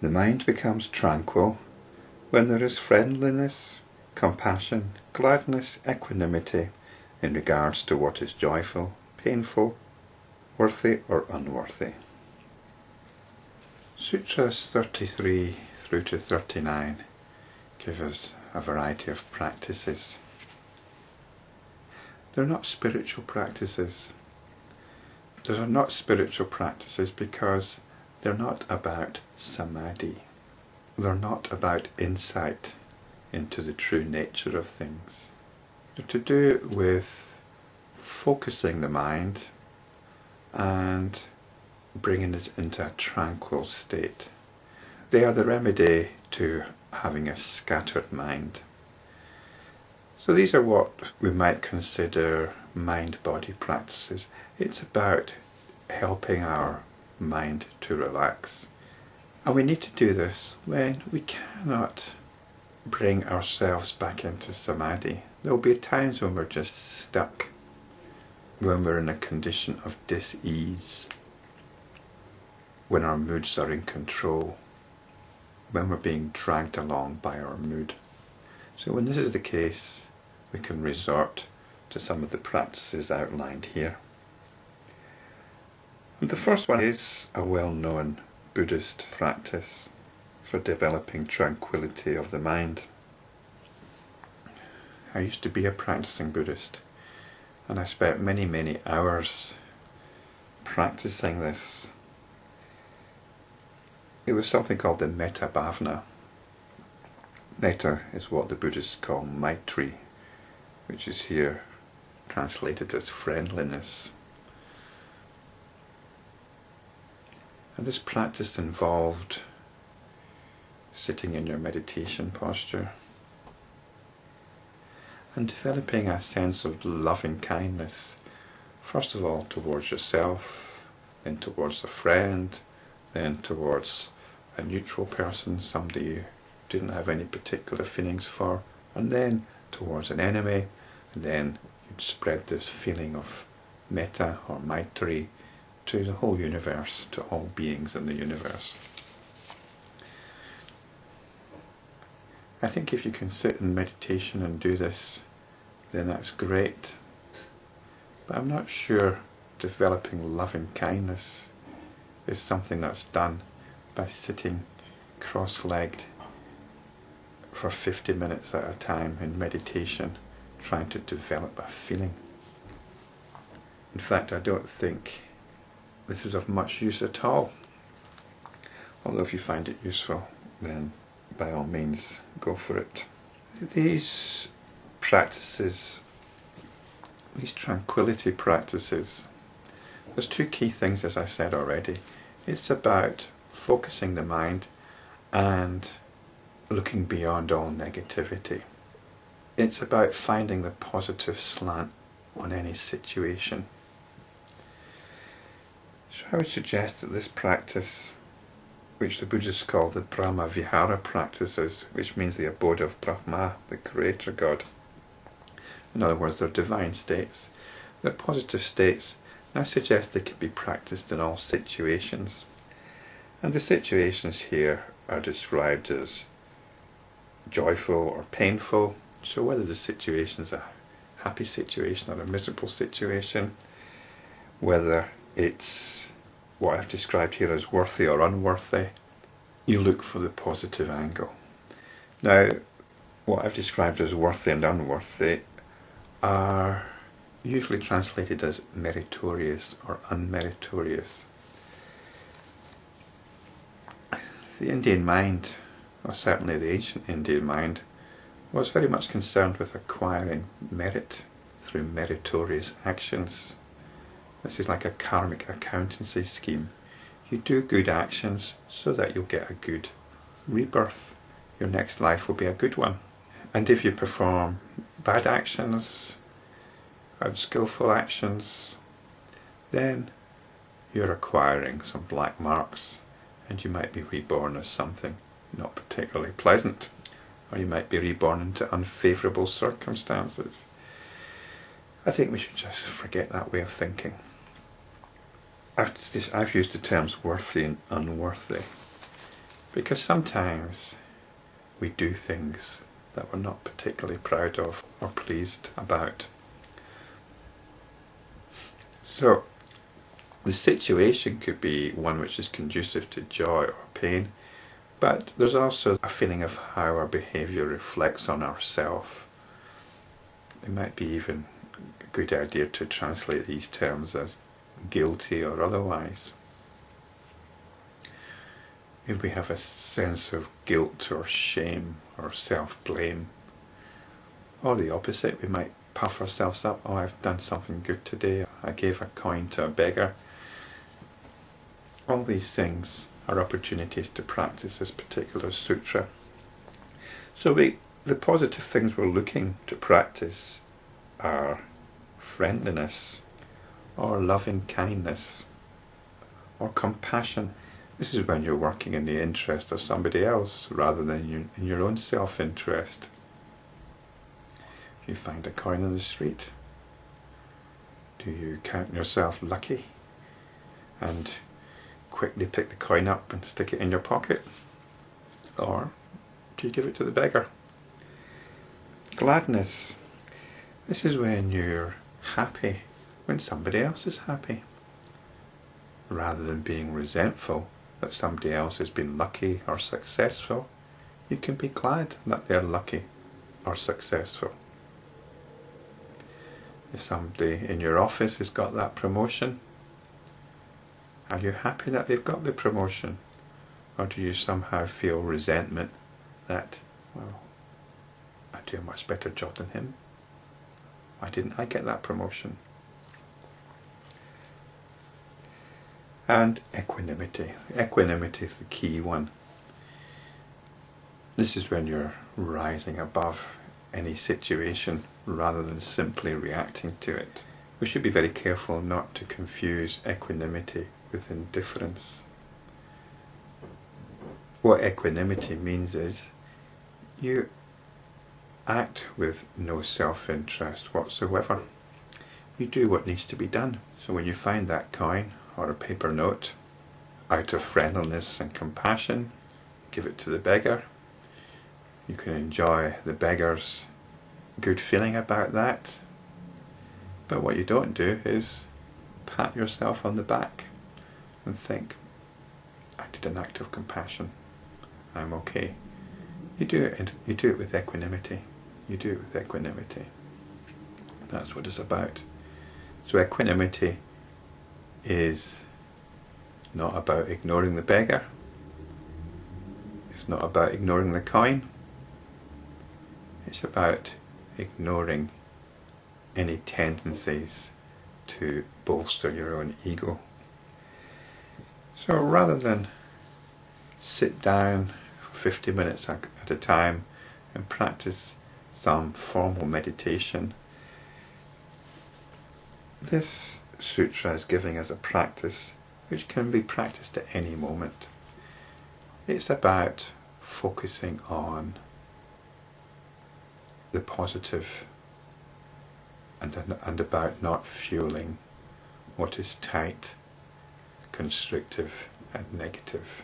The mind becomes tranquil when there is friendliness, compassion, gladness, equanimity in regards to what is joyful, painful, worthy or unworthy. Sutras 33 through to 39 give us a variety of practices. They're not spiritual practices. They're not spiritual practices because they're not about samadhi. They're not about insight into the true nature of things. They're to do with focusing the mind and bringing us into a tranquil state. They are the remedy to having a scattered mind. So these are what we might consider mind-body practices. It's about helping our mind to relax. And we need to do this when we cannot bring ourselves back into samadhi. There will be times when we're just stuck, when we're in a condition of dis-ease, when our moods are in control, when we're being dragged along by our mood. So when this is the case, we can resort to some of the practices outlined here. And the first one is a well-known Buddhist practice for developing tranquility of the mind. I used to be a practicing Buddhist, and I spent many hours practicing this. It was something called the Metta-bhavana. Metta is what the Buddhists call Maitri, which is here translated as friendliness. And this practice involved sitting in your meditation posture and developing a sense of loving kindness, first of all towards yourself, then towards a friend, then towards a neutral person, somebody you didn't have any particular feelings for, and then towards an enemy, and then you'd spread this feeling of metta or maitri to the whole universe, to all beings in the universe. I think if you can sit in meditation and do this, then that's great. But I'm not sure developing loving kindness is something that's done by sitting cross-legged for 50 minutes at a time in meditation, trying to develop a feeling. In fact, I don't think this is of much use at all. Although if you find it useful, then by all means go for it. These practices, these tranquility practices, there's two key things, as I said already. It's about focusing the mind and looking beyond all negativity. It's about finding the positive slant on any situation. So I would suggest that this practice, which the Buddhists call the brahma-vihara practices, which means the abode of Brahma, the creator God. In other words, they're divine states. They're positive states, and I suggest they can be practiced in all situations. And the situations here are described as joyful or painful. So whether the situation is a happy situation or a miserable situation, whether it's what I've described here as worthy or unworthy, you look for the positive angle. Now, what I've described as worthy and unworthy are usually translated as meritorious or unmeritorious. The Indian mind, or certainly the ancient Indian mind, was very much concerned with acquiring merit through meritorious actions. This is like a karmic accountancy scheme. You do good actions so that you'll get a good rebirth. Your next life will be a good one. And if you perform bad actions, unskillful actions, then you're acquiring some black marks, and you might be reborn as something not particularly pleasant, or you might be reborn into unfavourable circumstances. I think we should just forget that way of thinking. I've used the terms worthy and unworthy Because sometimes we do things that we're not particularly proud of or pleased about. So the situation could be one which is conducive to joy or pain, but there's also a feeling of how our behaviour reflects on ourself. It might be even a good idea to translate these terms as guilty or otherwise. If we have a sense of guilt or shame or self-blame, or the opposite, we might puff ourselves up. Oh, I've done something good today. I gave a coin to a beggar. All these things are opportunities to practice this particular sutra. So the positive things we're looking to practice are friendliness, or loving kindness, or compassion. This is when you're working in the interest of somebody else rather than in your own self-interest. If you find a coin on the street, do you count yourself lucky and quickly pick the coin up and stick it in your pocket? Or do you give it to the beggar? Gladness. This is when you're happy when somebody else is happy. Rather than being resentful that somebody else has been lucky or successful, you can be glad that they're lucky or successful. If somebody in your office has got that promotion, are you happy that they've got the promotion? Or do you somehow feel resentment that, well, I do a much better job than him? Why didn't I get that promotion? And equanimity. Equanimity is the key one. This is when you're rising above any situation rather than simply reacting to it. We should be very careful not to confuse equanimity with indifference. What equanimity means is you act with no self-interest whatsoever. You do what needs to be done. So when you find that coin or a paper note, out of friendliness and compassion, give it to the beggar. You can enjoy the beggar's good feeling about that. But what you don't do is pat yourself on the back and think, I did an act of compassion, I'm okay. You do it with equanimity. You do it with equanimity. That's what it's about. So equanimity is not about ignoring the beggar. It's not about ignoring the coin. It's about ignoring any tendencies to bolster your own ego. So rather than sit down for 50 minutes at a time and practice some formal meditation, this sutra is giving us a practice which can be practiced at any moment. It's about focusing on the positive and about not fueling what is tight, constrictive and negative.